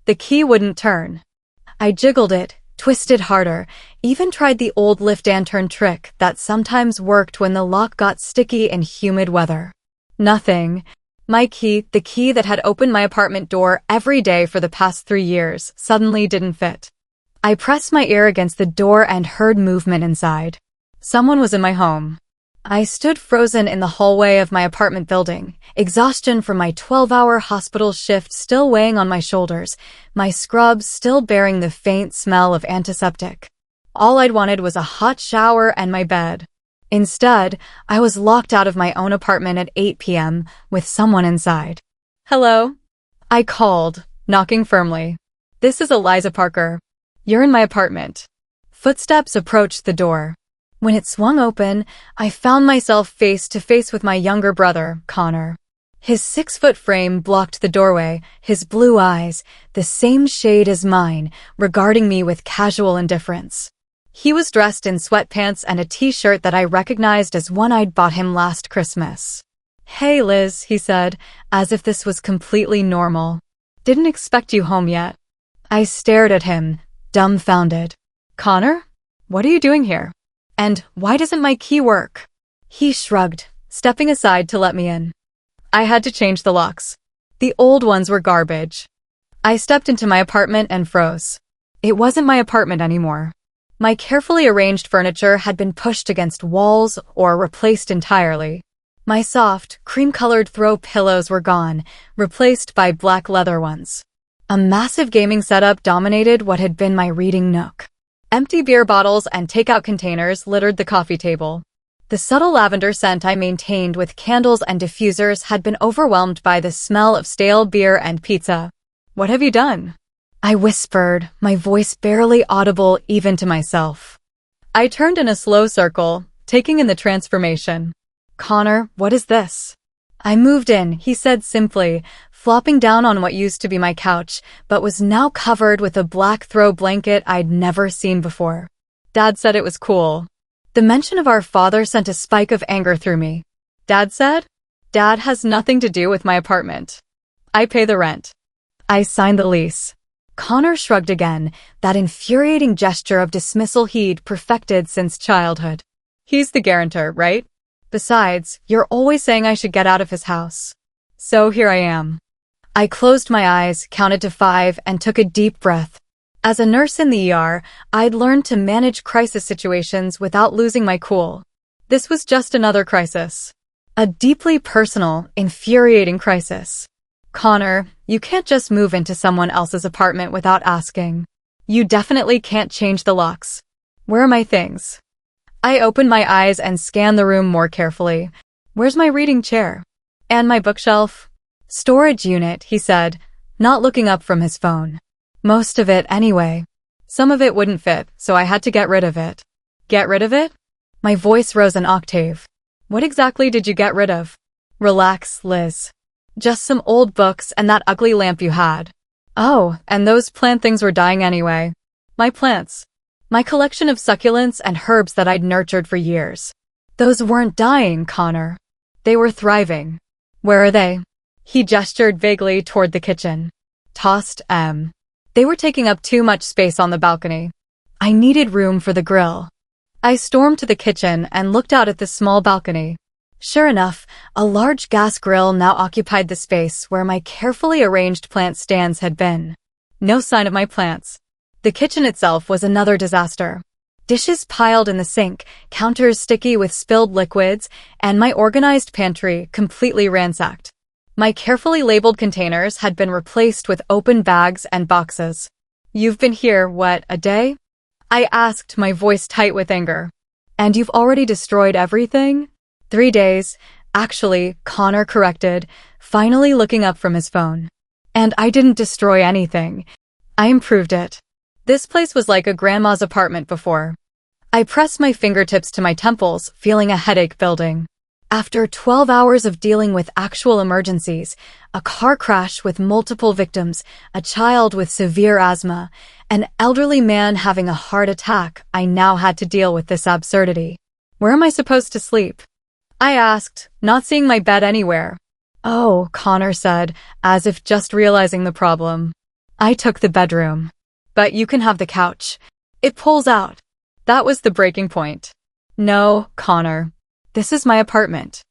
The key wouldn't turn. I jiggled it, twisted harder, even tried the old lift and turn trick that sometimes worked when the lock got sticky in humid weather. Nothing. My key, the key that had opened my apartment door every day for the past 3 years, suddenly didn't fit. I pressed my ear against the door and heard movement inside. Someone was in my home. I stood frozen in the hallway of my apartment building, exhaustion from my 12-hour hospital shift still weighing on my shoulders, my scrubs still bearing the faint smell of antiseptic. All I'd wanted was a hot shower and my bed. Instead, I was locked out of my own apartment at 8 p.m. with someone inside. "Hello?" I called, knocking firmly. "This is Eliza Parker. You're in my apartment." Footsteps approached the door. When it swung open, I found myself face to face with my younger brother, Connor. His 6-foot frame blocked the doorway, his blue eyes, the same shade as mine, regarding me with casual indifference. He was dressed in sweatpants and a t-shirt that I recognized as one I'd bought him last Christmas. "Hey, Liz," he said, as if this was completely normal. "Didn't expect you home yet." I stared at him, dumbfounded. "Connor? What are you doing here? And why doesn't my key work?" He shrugged, stepping aside to let me in. I had to change the locks. The old ones were garbage. I stepped into my apartment and froze. It wasn't my apartment anymore. My carefully arranged furniture had been pushed against walls or replaced entirely. My soft, cream-colored throw pillows were gone, replaced by black leather ones. A massive gaming setup dominated what had been my reading nook. Empty beer bottles and takeout containers littered the coffee table. The subtle lavender scent I maintained with candles and diffusers had been overwhelmed by the smell of stale beer and pizza. "What have you done?" I whispered, my voice barely audible even to myself. I turned in a slow circle, taking in the transformation. "Connor, what is this?" "I moved in," he said simply, flopping down on what used to be my couch, but was now covered with a black throw blanket I'd never seen before. "Dad said it was cool." The mention of our father sent a spike of anger through me. "Dad said?" "Dad has nothing to do with my apartment. I pay the rent. I signed the lease." Connor shrugged again, that infuriating gesture of dismissal he'd perfected since childhood. "He's the guarantor, right? Besides, you're always saying I should get out of his house. So here I am." I closed my eyes, counted to 5, and took a deep breath. As a nurse in the ER, I'd learned to manage crisis situations without losing my cool. This was just another crisis. A deeply personal, infuriating crisis. "Connor, you can't just move into someone else's apartment without asking. You definitely can't change the locks. Where are my things?" I opened my eyes and scanned the room more carefully. "Where's my reading chair? And my bookshelf?" "Storage unit," he said, not looking up from his phone. "Most of it, anyway. Some of it wouldn't fit, so I had to get rid of it." "Get rid of it?" My voice rose an octave. "What exactly did you get rid of?" "Relax, Liz. Just some old books and that ugly lamp you had." "Oh, and those plant things were dying anyway." "My plants. My collection of succulents and herbs that I'd nurtured for years. Those weren't dying, Connor. They were thriving." "Where are they?" He gestured vaguely toward the kitchen. Tossed M. They were taking up too much space on the balcony. I needed room for the grill. I stormed to the kitchen and looked out at the small balcony. Sure enough, a large gas grill now occupied the space where my carefully arranged plant stands had been. No sign of my plants. The kitchen itself was another disaster. Dishes piled in the sink, counters sticky with spilled liquids, and my organized pantry completely ransacked. My carefully labeled containers had been replaced with open bags and boxes. "You've been here, what, a day?" I asked, my voice tight with anger. "And you've already destroyed everything?" 3 days, actually, Connor corrected, finally looking up from his phone. "And I didn't destroy anything. I improved it. This place was like a grandma's apartment before." I pressed my fingertips to my temples, feeling a headache building. After 12 hours of dealing with actual emergencies, a car crash with multiple victims, a child with severe asthma, an elderly man having a heart attack, I now had to deal with this absurdity. "Where am I supposed to sleep?" I asked, not seeing my bed anywhere. "Oh," Connor said, as if just realizing the problem. I took the bedroom. But you can have the couch. It pulls out. That was the breaking point. No, Connor. This is my apartment.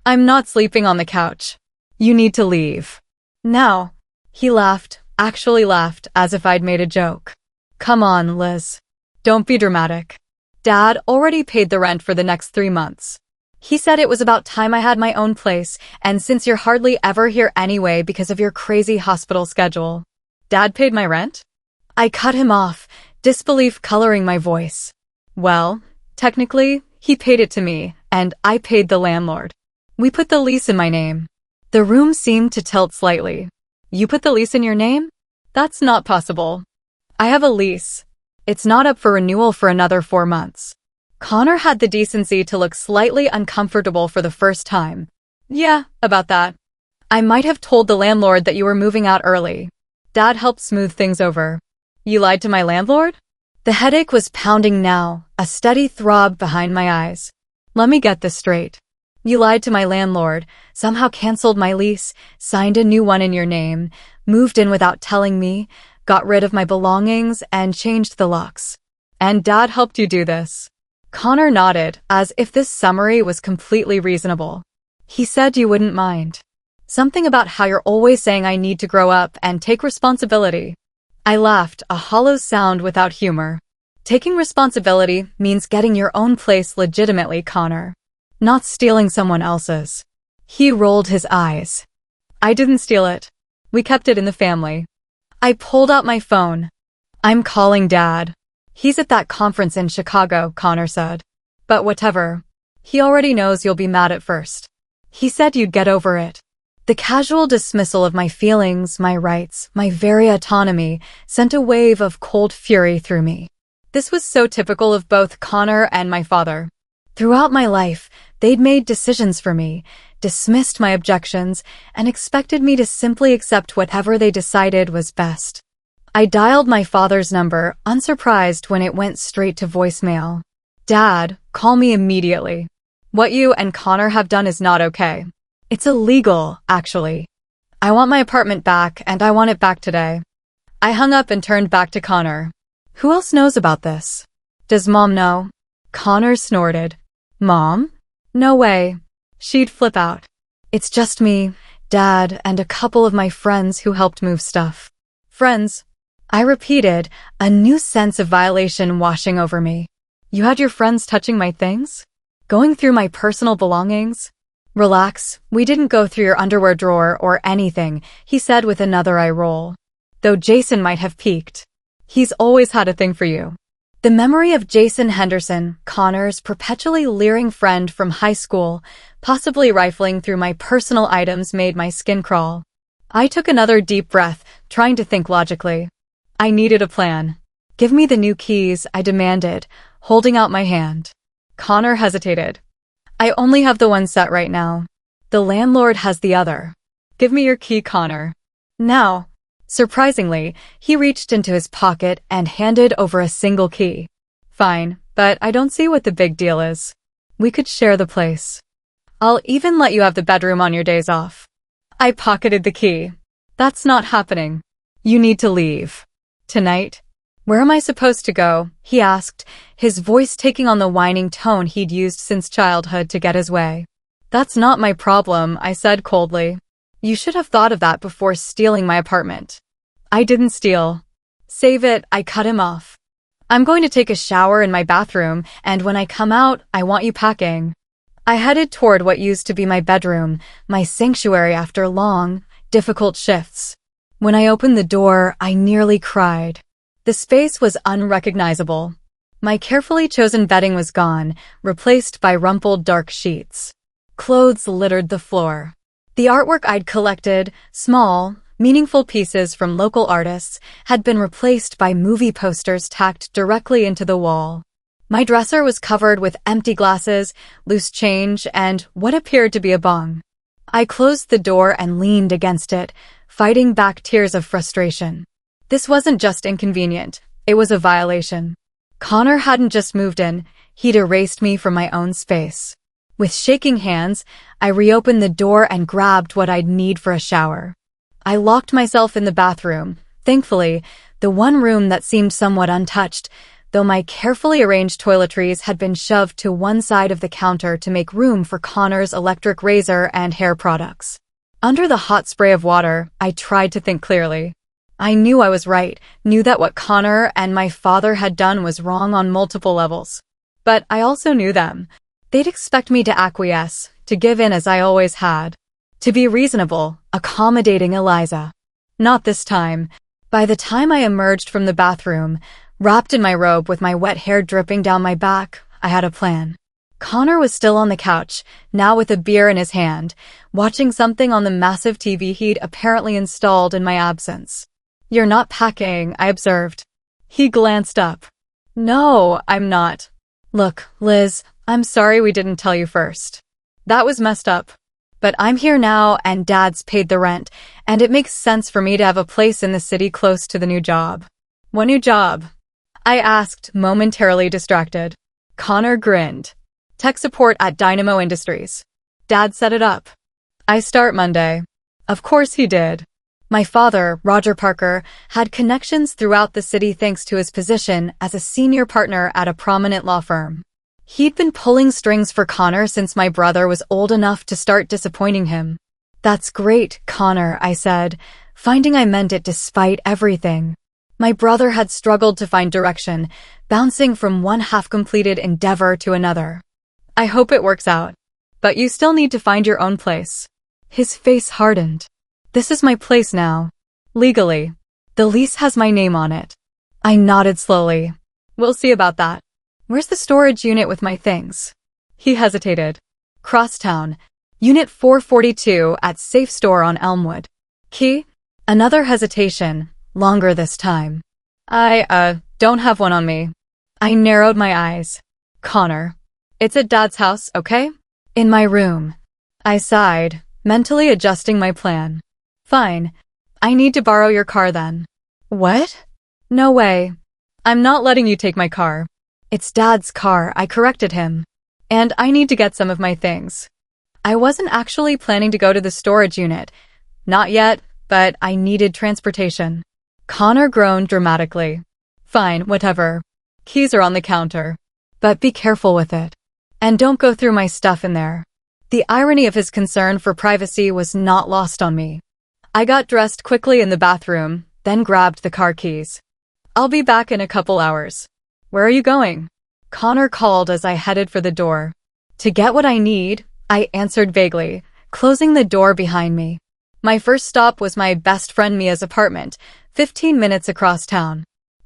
I'm not sleeping on the couch. You need to leave. Now. He laughed, actually laughed, as if I'd made a joke. Come on, Liz. Don't be dramatic. Dad already paid the rent for the next 3 months. He said it was about time I had my own place, and since you're hardly ever here anyway because of your crazy hospital schedule. Dad paid my rent? I cut him off, disbelief coloring my voice. Well, technically, he paid it to me, and I paid the landlord. We put the lease in my name. The room seemed to tilt slightly. You put the lease in your name? That's not possible. I have a lease. It's not up for renewal for another 4 months. Connor had the decency to look slightly uncomfortable for the first time. Yeah, about that. I might have told the landlord that you were moving out early. Dad helped smooth things over. You lied to my landlord? The headache was pounding now, a steady throb behind my eyes. Let me get this straight. You lied to my landlord, somehow canceled my lease, signed a new one in your name, moved in without telling me, got rid of my belongings, and changed the locks. And Dad helped you do this. Connor nodded, as if this summary was completely reasonable. He said you wouldn't mind. Something about how you're always saying I need to grow up and take responsibility. I laughed, a hollow sound without humor. Taking responsibility means getting your own place legitimately, Connor. Not stealing someone else's. He rolled his eyes. I didn't steal it. We kept it in the family. I pulled out my phone. I'm calling Dad. He's at that conference in Chicago, Connor said. But whatever. He already knows you'll be mad at first. He said you'd get over it. The casual dismissal of my feelings, my rights, my very autonomy sent a wave of cold fury through me. This was so typical of both Connor and my father. Throughout my life, they'd made decisions for me, dismissed my objections, and expected me to simply accept whatever they decided was best. I dialed my father's number, unsurprised when it went straight to voicemail. Dad, call me immediately. What you and Connor have done is not okay. It's illegal, actually. I want my apartment back, and I want it back today. I hung up and turned back to Connor. Who else knows about this? Does Mom know? Connor snorted. Mom? No way. She'd flip out. It's just me, Dad, and a couple of my friends who helped move stuff. Friends? I repeated, a new sense of violation washing over me. You had your friends touching my things? Going through my personal belongings? Relax, we didn't go through your underwear drawer or anything, he said with another eye roll. Though Jason might have peeked. He's always had a thing for you. The memory of Jason Henderson, Connor's perpetually leering friend from high school, possibly rifling through my personal items made my skin crawl. I took another deep breath, trying to think logically. I needed a plan. Give me the new keys, I demanded, holding out my hand. Connor hesitated. I only have the one set right now. The landlord has the other. Give me your key, Connor. Now. Surprisingly, he reached into his pocket and handed over a single key. Fine, but I don't see what the big deal is. We could share the place. I'll even let you have the bedroom on your days off. I pocketed the key. That's not happening. You need to leave. Tonight? Where am I supposed to go? He asked, his voice taking on the whining tone he'd used since childhood to get his way. That's not my problem, I said coldly. You should have thought of that before stealing my apartment. I didn't steal. Save it, I cut him off. I'm going to take a shower in my bathroom, and when I come out, I want you packing. I headed toward what used to be my bedroom, my sanctuary after long, difficult shifts. When I opened the door, I nearly cried. The space was unrecognizable. My carefully chosen bedding was gone, replaced by rumpled dark sheets. Clothes littered the floor. The artwork I'd collected, small, meaningful pieces from local artists, had been replaced by movie posters tacked directly into the wall. My dresser was covered with empty glasses, loose change, and what appeared to be a bong. I closed the door and leaned against it, fighting back tears of frustration. This wasn't just inconvenient, it was a violation. Connor hadn't just moved in, he'd erased me from my own space. With shaking hands, I reopened the door and grabbed what I'd need for a shower. I locked myself in the bathroom, Thankfully, the one room that seemed somewhat untouched, though my carefully arranged toiletries had been shoved to one side of the counter to make room for Connor's electric razor and hair products. Under the hot spray of water, I tried to think clearly. I knew I was right, knew that what Connor and my father had done was wrong on multiple levels. But I also knew them. They'd expect me to acquiesce, to give in as I always had. To be reasonable, accommodating Eliza. Not this time. By the time I emerged from the bathroom, wrapped in my robe with my wet hair dripping down my back, I had a plan. Connor was still on the couch, now with a beer in his hand, watching something on the massive TV he'd apparently installed in my absence. "You're not packing," I observed. He glanced up. "No, I'm not. Look, Liz, I'm sorry we didn't tell you first. That was messed up. But I'm here now and Dad's paid the rent, and it makes sense for me to have a place in the city close to the new job." "What new job?" I asked, momentarily distracted. Connor grinned. "Tech support at Dynamo Industries. Dad set it up. I start Monday." Of course he did. My father, Roger Parker, had connections throughout the city thanks to his position as a senior partner at a prominent law firm. He'd been pulling strings for Connor since my brother was old enough to start disappointing him. "That's great, Connor," I said, finding I meant it despite everything. My brother had struggled to find direction, bouncing from one half-completed endeavor to another. "I hope it works out. But you still need to find your own place." His face hardened. "This is my place now. Legally. The lease has my name on it." I nodded slowly. "We'll see about that. Where's the storage unit with my things?" He hesitated. "Crosstown. Unit 442 at Safe Store on Elmwood." "Key?" Another hesitation, longer this time. I don't have one on me." I narrowed my eyes. "Connor. It's at Dad's house, okay?" "In my room." I sighed, mentally adjusting my plan. "Fine. I need to borrow your car then." "What?" "No way. I'm not letting you take my car." "It's Dad's car," I corrected him. "And I need to get some of my things." I wasn't actually planning to go to the storage unit. Not yet, but I needed transportation. Connor groaned dramatically. "Fine, whatever. Keys are on the counter. But be careful with it. And don't go through my stuff in there." The irony of his concern for privacy was not lost on me. I got dressed quickly in the bathroom, then grabbed the car keys. "I'll be back in a couple hours." "Where are you going?" Connor called as I headed for the door. "To get what I need," I answered vaguely, closing the door behind me. My first stop was my best friend Mia's apartment, 15 minutes across town.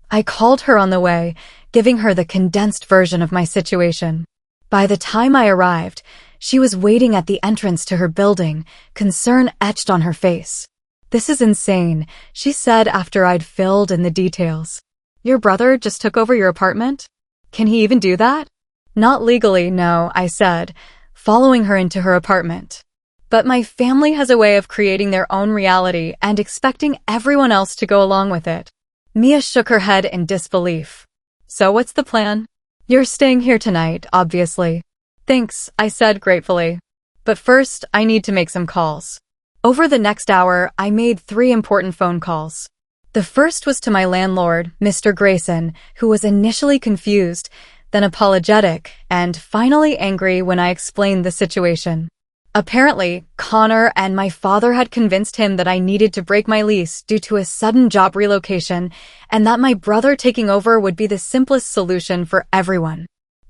I called her on the way, giving her the condensed version of my situation. By the time I arrived, she was waiting at the entrance to her building, concern etched on her face. "This is insane," she said after I'd filled in the details. "Your brother just took over your apartment? Can he even do that?" "Not legally, no," I said, following her into her apartment. "But my family has a way of creating their own reality and expecting everyone else to go along with it." Mia shook her head in disbelief. "So what's the plan?" "You're staying here tonight, obviously." "Thanks," I said gratefully. "But first, I need to make some calls." Over the next hour, I made 3 important phone calls. The first was to my landlord, Mr. Grayson, who was initially confused, then apologetic, and finally angry when I explained the situation. Apparently, Connor and my father had convinced him that I needed to break my lease due to a sudden job relocation, and that my brother taking over would be the simplest solution for everyone.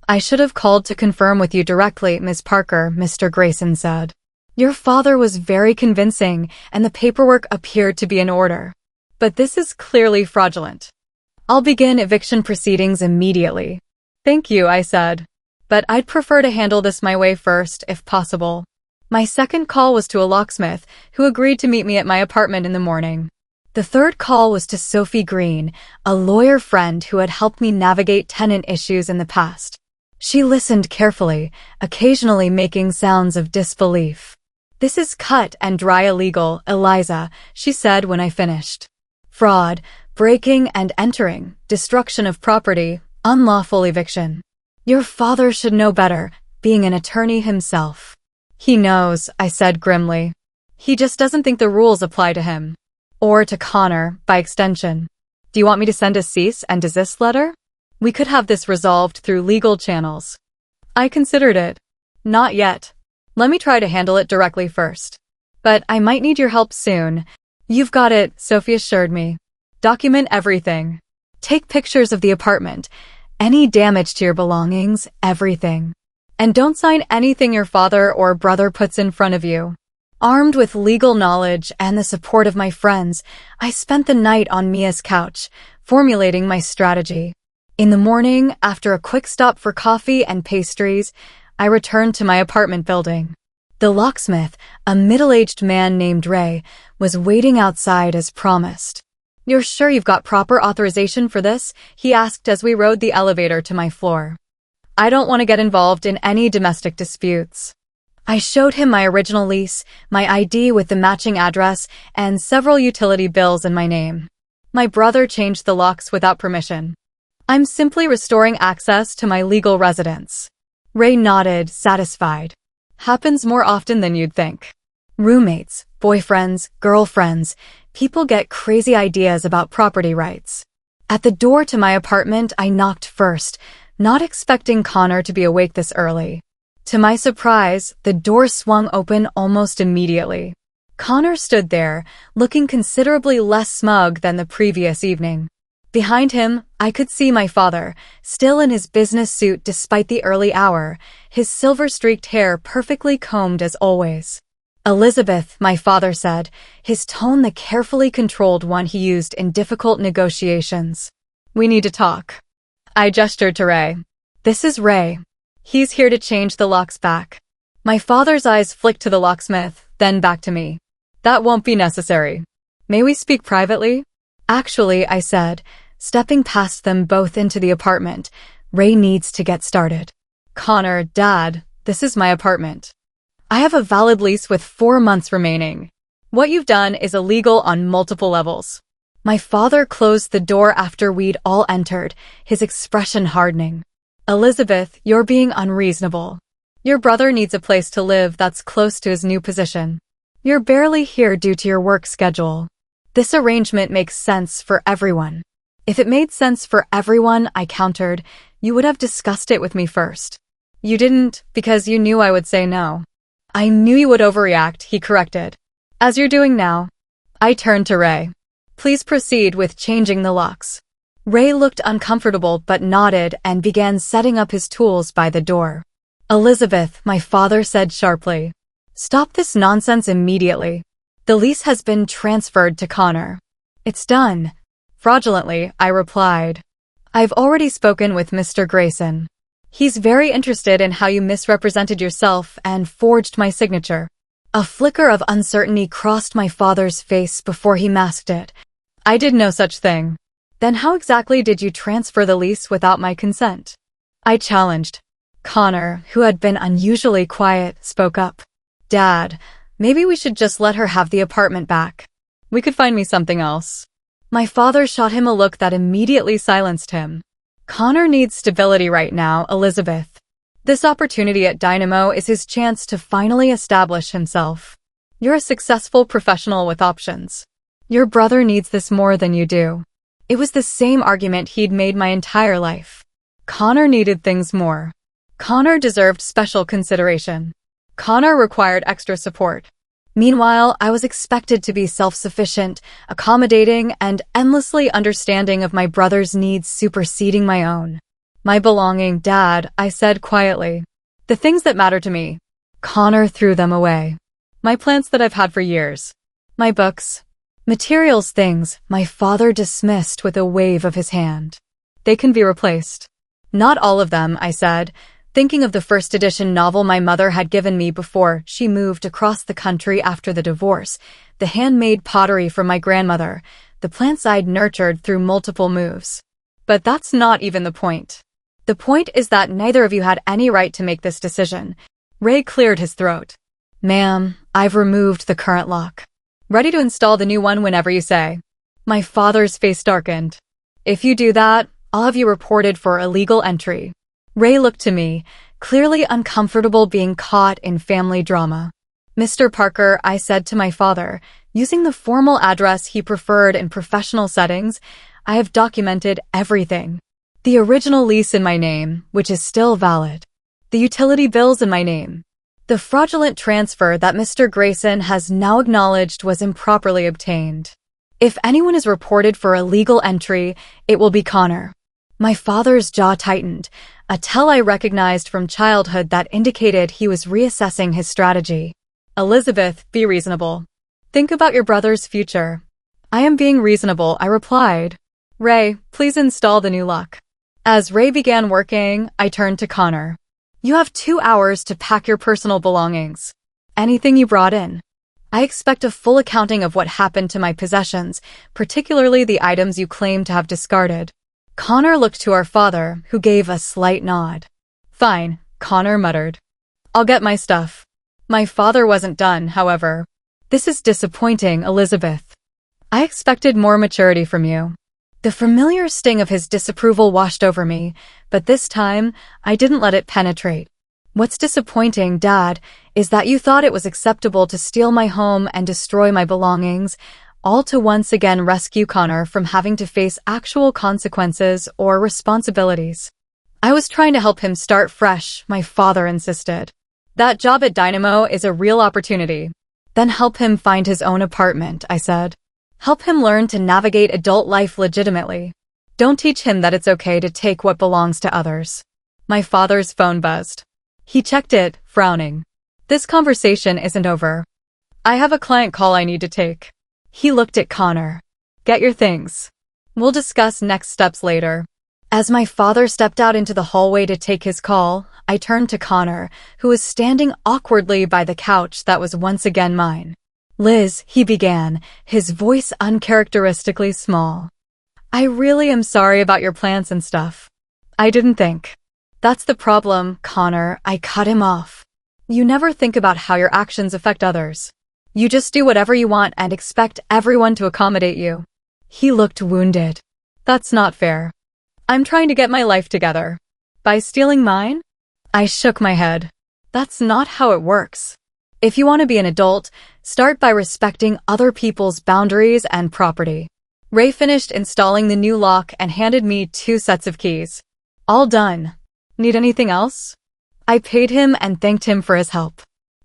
"I should have called to confirm with you directly, Ms. Parker," Mr. Grayson said. "Your father was very convincing, and the paperwork appeared to be in order. But this is clearly fraudulent. I'll begin eviction proceedings immediately." "Thank you," I said. "But I'd prefer to handle this my way first, if possible." My second call was to a locksmith, who agreed to meet me at my apartment in the morning. The third call was to Sophie Green, a lawyer friend who had helped me navigate tenant issues in the past. She listened carefully, occasionally making sounds of disbelief. "This is cut and dry illegal, Eliza," she said when I finished. "Fraud, breaking and entering, destruction of property, unlawful eviction. Your father should know better, being an attorney himself." "He knows," I said grimly. "He just doesn't think the rules apply to him." Or to Connor, by extension. Do you want me to send a cease and desist letter? We could have this resolved through legal channels. I considered it. Not yet. Let me try to handle it directly first. But I might need your help soon. You've got it, Sophie assured me. Document everything. Take pictures of the apartment. Any damage to your belongings, everything. And don't sign anything your father or brother puts in front of you. Armed with legal knowledge and the support of my friends, I spent the night on Mia's couch, formulating my strategy. In the morning, after a quick stop for coffee and pastries, I returned to my apartment building. The locksmith, a middle-aged man named Ray, was waiting outside as promised. "You're sure you've got proper authorization for this?" he asked as we rode the elevator to my floor. "I don't want to get involved in any domestic disputes." I showed him my original lease, my ID with the matching address, and several utility bills in my name. My brother changed the locks without permission. "I'm simply restoring access to my legal residence." Ray nodded, satisfied. "Happens more often than you'd think. Roommates, boyfriends, girlfriends, people get crazy ideas about property rights." At the door to my apartment, I knocked first, not expecting Connor to be awake this early. To my surprise, the door swung open almost immediately. Connor stood there, looking considerably less smug than the previous evening. Behind him, I could see my father, still in his business suit despite the early hour, his silver-streaked hair perfectly combed as always. "Elizabeth," my father said, his tone the carefully controlled one he used in difficult negotiations. "We need to talk." I gestured to Ray. "This is Ray. He's here to change the locks back." My father's eyes flicked to the locksmith, then back to me. "That won't be necessary. May we speak privately?" "Actually," I said, stepping past them both into the apartment, "Ray needs to get started." "Connor, Dad, this is my apartment. I have a valid lease with 4 months remaining. What you've done is illegal on multiple levels." My father closed the door after we'd all entered, his expression hardening. "Elizabeth, you're being unreasonable. Your brother needs a place to live that's close to his new position. You're barely here due to your work schedule. This arrangement makes sense for everyone." "If it made sense for everyone," I countered, "you would have discussed it with me first." "You didn't, because you knew I would say no." "I knew you would overreact," he corrected. "As you're doing now." I turned to Ray. "Please proceed with changing the locks." Ray looked uncomfortable but nodded and began setting up his tools by the door. "Elizabeth," my father said sharply, "stop this nonsense immediately. The lease has been transferred to Connor." "It's done." Fraudulently, I replied. "I've already spoken with Mr. Grayson. He's very interested in how you misrepresented yourself and forged my signature." A flicker of uncertainty crossed my father's face before he masked it. "I did no such thing." "Then how exactly did you transfer the lease without my consent?" I challenged. Connor, who had been unusually quiet, spoke up. "Dad, maybe we should just let her have the apartment back. We could find me something else." My father shot him a look that immediately silenced him. "Connor needs stability right now, Elizabeth. This opportunity at Dynamo is his chance to finally establish himself. You're a successful professional with options. Your brother needs this more than you do." It was the same argument he'd made my entire life. Connor needed things more. Connor deserved special consideration. Connor required extra support. Meanwhile, I was expected to be self-sufficient, accommodating, and endlessly understanding of my brother's needs superseding my own. "My belonging, Dad," I said quietly. "The things that matter to me." Connor threw them away. "My plants that I've had for years. My books. Materials things," my father dismissed with a wave of his hand. "They can be replaced." "Not all of them," I said, thinking of the first edition novel my mother had given me before she moved across the country after the divorce, the handmade pottery from my grandmother, the plants I'd nurtured through multiple moves. "But that's not even the point. The point is that neither of you had any right to make this decision." Ray cleared his throat. "Ma'am, I've removed the current lock. Ready to install the new one whenever you say." My father's face darkened. "If you do that, I'll have you reported for illegal entry." Ray looked to me, clearly uncomfortable being caught in family drama. "Mr. Parker," I said to my father, Using the formal address he preferred in professional settings, I have documented everything. The original lease in my name, which is still valid. The utility bills in my name. The fraudulent transfer that Mr. Grayson has now acknowledged was improperly obtained. If anyone is reported for illegal entry, it will be Connor. My father's jaw tightened, a tell I recognized from childhood that indicated he was reassessing his strategy. Elizabeth, be reasonable. Think about your brother's future. I am being reasonable, I replied. Ray, please install the new lock. As Ray began working, I turned to Connor. You have 2 hours to pack your personal belongings. Anything you brought in. I expect a full accounting of what happened to my possessions, particularly the items you claim to have discarded. Connor looked to our father, who gave a slight nod. Fine, Connor muttered. I'll get my stuff. My father wasn't done, however. This is disappointing, Elizabeth. I expected more maturity from you. The familiar sting of his disapproval washed over me, but this time, I didn't let it penetrate. What's disappointing, Dad, is that you thought it was acceptable to steal my home and destroy my belongings, all to once again rescue Connor from having to face actual consequences or responsibilities. I was trying to help him start fresh, my father insisted. That job at Dynamo is a real opportunity. Then help him find his own apartment, I said. Help him learn to navigate adult life legitimately. Don't teach him that it's okay to take what belongs to others. My father's phone buzzed. He checked it, frowning. This conversation isn't over. I have a client call I need to take. He looked at Connor. Get your things. We'll discuss next steps later. As my father stepped out into the hallway to take his call, I turned to Connor, who was standing awkwardly by the couch that was once again mine. Liz, he began, his voice uncharacteristically small. I really am sorry about your plans and stuff. I didn't think. That's the problem, Connor, I cut him off. You never think about how your actions affect others. You just do whatever you want and expect everyone to accommodate you. He looked wounded. That's not fair. I'm trying to get my life together. By stealing mine? I shook my head. That's not how it works. If you want to be an adult, start by respecting other people's boundaries and property. Ray finished installing the new lock and handed me 2 sets of keys. All done. Need anything else? I paid him and thanked him for his help.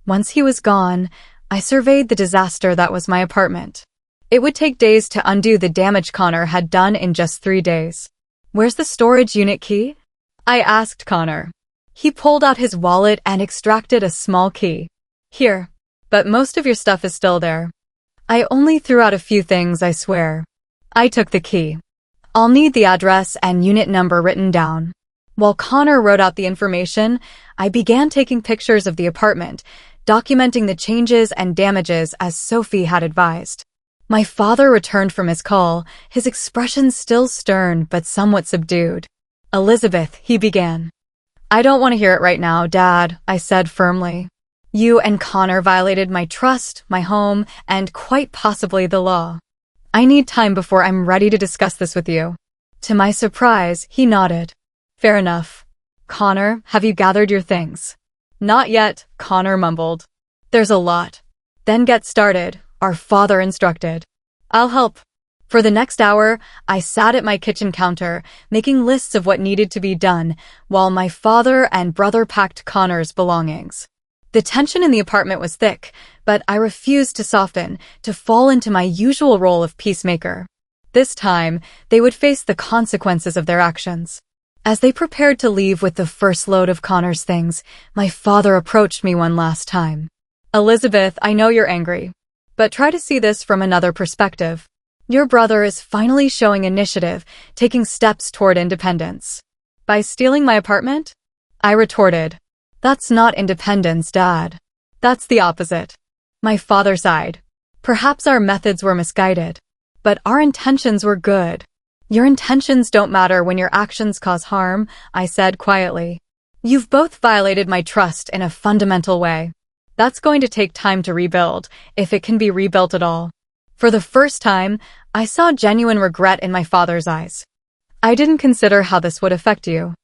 Once he was gone, I surveyed the disaster that was my apartment. It would take days to undo the damage Connor had done in just 3 days. Where's the storage unit key? I asked Connor. He pulled out his wallet and extracted a small key. Here, but most of your stuff is still there. I only threw out a few things, I swear. I took the key. I'll need the address and unit number written down. While Connor wrote out the information, I began taking pictures of the apartment, documenting the changes and damages as Sophie had advised. My father returned from his call, his expression still stern but somewhat subdued. Elizabeth, he began. I don't want to hear it right now, Dad, I said firmly. You and Connor violated my trust, my home, and quite possibly the law. I need time before I'm ready to discuss this with you. To my surprise, he nodded. Fair enough. Connor, have you gathered your things? Not yet, Connor mumbled. There's a lot. Then get started, our father instructed. I'll help. For the next hour, I sat at my kitchen counter, making lists of what needed to be done, while my father and brother packed Connor's belongings. The tension in the apartment was thick, but I refused to soften, to fall into my usual role of peacemaker. This time, they would face the consequences of their actions. As they prepared to leave with the first load of Connor's things, my father approached me one last time. Elizabeth, I know you're angry, but try to see this from another perspective. Your brother is finally showing initiative, taking steps toward independence. By stealing my apartment? I retorted. That's not independence, Dad. That's the opposite. My father sighed. Perhaps our methods were misguided, but our intentions were good. Your intentions don't matter when your actions cause harm, I said quietly. You've both violated my trust in a fundamental way. That's going to take time to rebuild, if it can be rebuilt at all. For the first time, I saw genuine regret in my father's eyes. I didn't consider how this would affect you.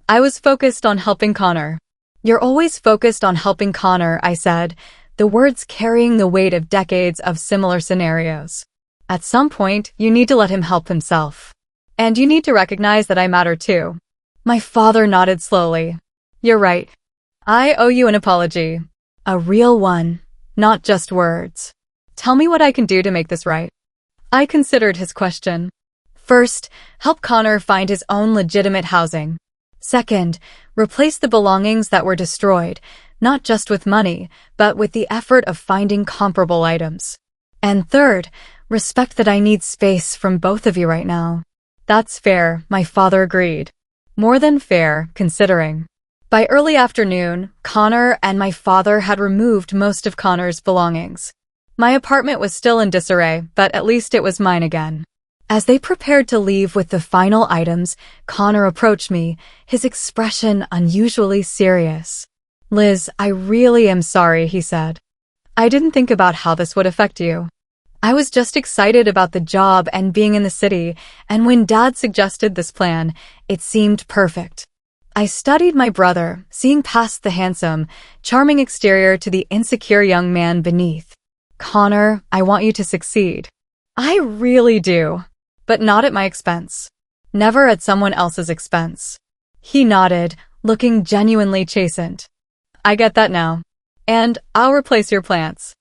I was focused on helping Connor. You're always focused on helping Connor, I said, the words carrying the weight of decades of similar scenarios. At some point, you need to let him help himself. And you need to recognize that I matter too. My father nodded slowly. You're right. I owe you an apology. A real one, not just words. Tell me what I can do to make this right. I considered his question. First, help Connor find his own legitimate housing. Second, replace the belongings that were destroyed, not just with money, but with the effort of finding comparable items. And third, respect that I need space from both of you right now. That's fair, my father agreed. More than fair, considering. By early afternoon, Connor and my father had removed most of Connor's belongings. My apartment was still in disarray, but at least it was mine again. As they prepared to leave with the final items, Connor approached me, his expression unusually serious. Liz, I really am sorry, he said. I didn't think about how this would affect you. I was just excited about the job and being in the city, and when Dad suggested this plan, it seemed perfect. I studied my brother, seeing past the handsome, charming exterior to the insecure young man beneath. Connor, I want you to succeed. I really do. But not at my expense. Never at someone else's expense. He nodded, looking genuinely chastened. I get that now. And I'll replace your plants.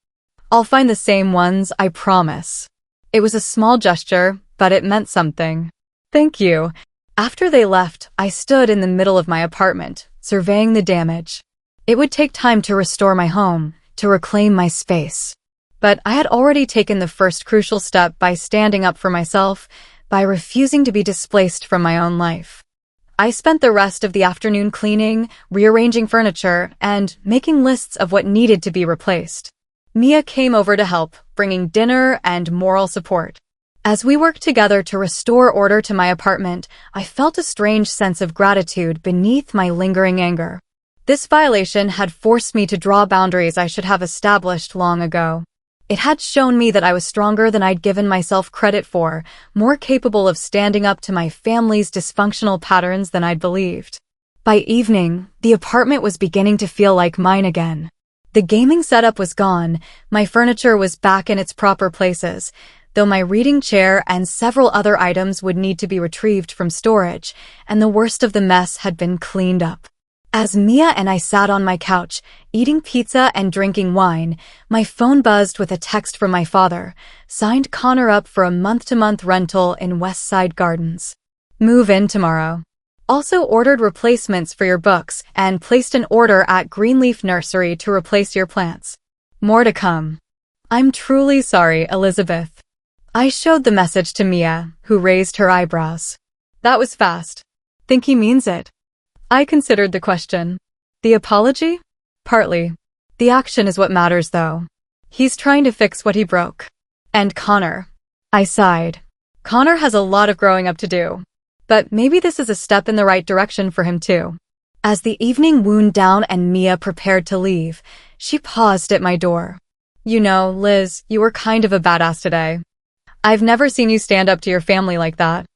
I'll find the same ones, I promise. It was a small gesture, but it meant something. Thank you. After they left, I stood in the middle of my apartment, surveying the damage. It would take time to restore my home, to reclaim my space. But I had already taken the first crucial step by standing up for myself, by refusing to be displaced from my own life. I spent the rest of the afternoon cleaning, rearranging furniture, and making lists of what needed to be replaced. Mia came over to help, bringing dinner and moral support. As we worked together to restore order to my apartment, I felt a strange sense of gratitude beneath my lingering anger. This violation had forced me to draw boundaries I should have established long ago. It had shown me that I was stronger than I'd given myself credit for, more capable of standing up to my family's dysfunctional patterns than I'd believed. By evening, the apartment was beginning to feel like mine again. The gaming setup was gone, my furniture was back in its proper places, though my reading chair and several other items would need to be retrieved from storage, and the worst of the mess had been cleaned up. As Mia and I sat on my couch, eating pizza and drinking wine, my phone buzzed with a text from my father, signed Connor up for a month-to-month rental in West Side Gardens. Move in tomorrow. Also ordered replacements for your books and placed an order at Greenleaf Nursery to replace your plants. More to come. I'm truly sorry, Elizabeth. I showed the message to Mia, who raised her eyebrows. That was fast. Think he means it? I considered the question. The apology? Partly. The action is what matters, though. He's trying to fix what he broke. And Connor. I sighed. Connor has a lot of growing up to do. But maybe this is a step in the right direction for him, too. As the evening wound down and Mia prepared to leave, she paused at my door. You know, Liz, you were kind of a badass today. I've never seen you stand up to your family like that.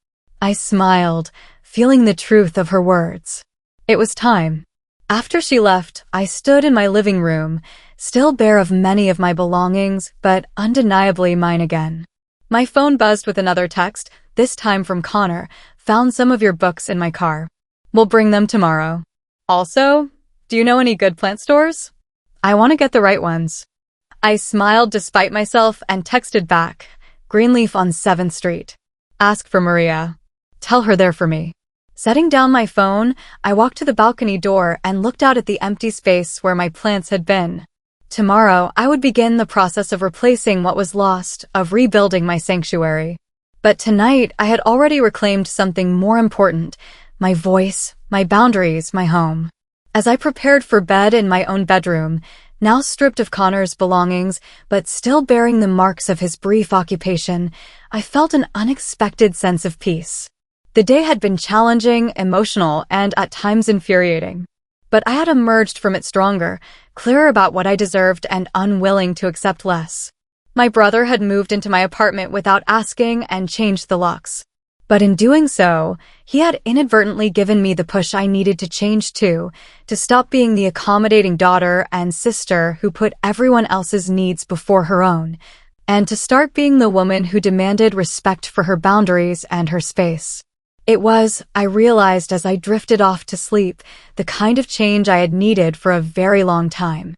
I smiled, feeling the truth of her words. It was time. After she left, I stood in my living room, still bare of many of my belongings, but undeniably mine again. My phone buzzed with another text, this time from Connor. Found some of your books in my car. We'll bring them tomorrow. Also, do you know any good plant stores? I want to get the right ones. I smiled despite myself and texted back, Greenleaf on 7th Street. Ask for Maria. Tell her they're for me. Setting down my phone, I walked to the balcony door and looked out at the empty space where my plants had been. Tomorrow, I would begin the process of replacing what was lost, of rebuilding my sanctuary. But tonight, I had already reclaimed something more important, my voice, my boundaries, my home. As I prepared for bed in my own bedroom, now stripped of Connor's belongings, but still bearing the marks of his brief occupation, I felt an unexpected sense of peace. The day had been challenging, emotional, and at times infuriating. But I had emerged from it stronger, clearer about what I deserved and unwilling to accept less. My brother had moved into my apartment without asking and changed the locks. But in doing so, he had inadvertently given me the push I needed to change to stop being the accommodating daughter and sister who put everyone else's needs before her own, and to start being the woman who demanded respect for her boundaries and her space. It was, I realized as I drifted off to sleep, the kind of change I had needed for a very long time.